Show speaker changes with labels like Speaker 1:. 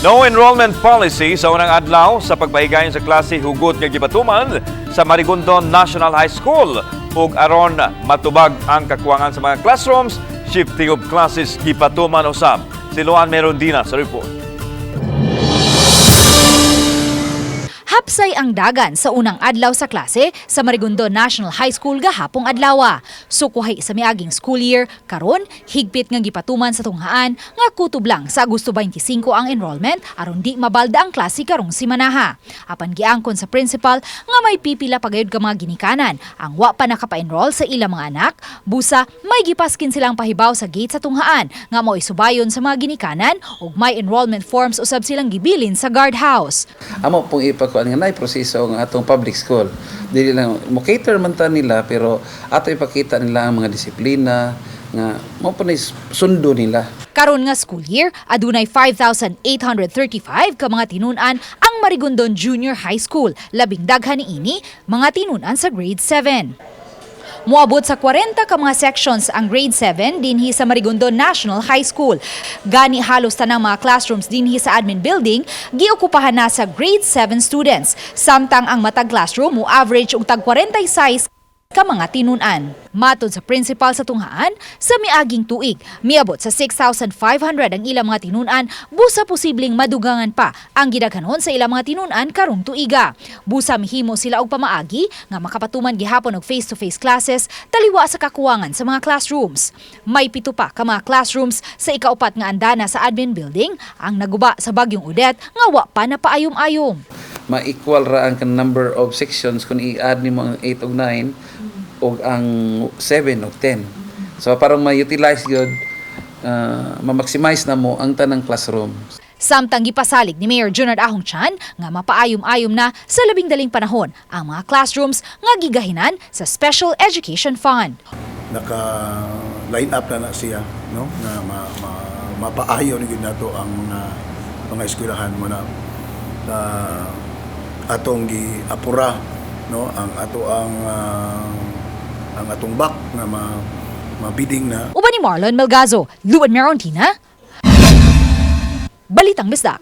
Speaker 1: No enrollment policy sa unang adlaw sa pagpahigayon sa klase hugot nga gipatuman sa Marigondon National High School ug aron matubag ang kakuwangan sa mga classrooms, shifting of classes gipatuman usab. Si Luan Merondina sa report.
Speaker 2: Hapsay ang dagan sa unang adlaw sa klase sa Marigondon National High School gahapong adlaw. Sukuhay sa miaging school year, karon higpit nga gipatuman sa tunghaan nga kutob lang sa Agosto 25 ang enrollment aron di mabalda ang klase karong simanaha. Apan giangkon sa principal nga may pipila pagayod ka mga ginikanan ang wa pa nakapa-enroll sa ilang mga anak, busa may gipaskin silang pahibaw sa gate sa tunghaan nga mo'y subayon sa mga ginikanan ug may enrollment forms usab silang gibilin sa guardhouse.
Speaker 3: Amo pong ipakuan nga nay proseso ng atong public school. Dili lang mo cater man ta nila pero ato ipakita nila ang mga disiplina nga mo pa sundo nila.
Speaker 2: Karon nga school year, adunay 5,835 ka mga tinunan ang Marigondon Junior High School. Labing daghan niini mga tinunan sa grade 7. Moabot sa 40 ka mga sections ang grade 7 dinhi sa Marigondon National High School. Gani halos tanang mga classrooms dinhi sa admin building giokupahan na sa grade 7 students. Samtang ang matag classroom mo average og tag 46 ka mga tinunan. Matod sa principal sa tunghaan, sa miaging tuig, miabot sa 6,500 ang ilang mga tinunan, busa posibleng madugangan pa ang gidaghanon sa ilang mga tinunan karong tuiga. Busa mihimo sila og pamaagi nga makapatuman gihapon og face-to-face classes taliwa sa kakuwangan sa mga classrooms. May 7 pa ka mga classrooms sa ikaupat nga andana sa admin building ang naguba sa bagyong Odette nga wa pa napaayom-ayom.
Speaker 3: Ma-equal ra ang number of sections kung i-add nimo ang 8 ug 9 o ang 7 o 10. So parang ma-utilize yun, ma-maximize na mo ang tanang classroom.
Speaker 2: Samtang gipasalig ni Mayor Junard Ahong Chan nga mapaayom-ayom na sa labing daling panahon ang mga classrooms nga gigahinan sa Special Education Fund.
Speaker 4: Naka-line up na siya, no? Na mapaayon gyud nato ang mga eskwelahan mo na atong giapura, no, ang atong back na mabiding na.
Speaker 2: Uban ni Marlon Melgazo, Luan Merondina, Balitang Bisdak.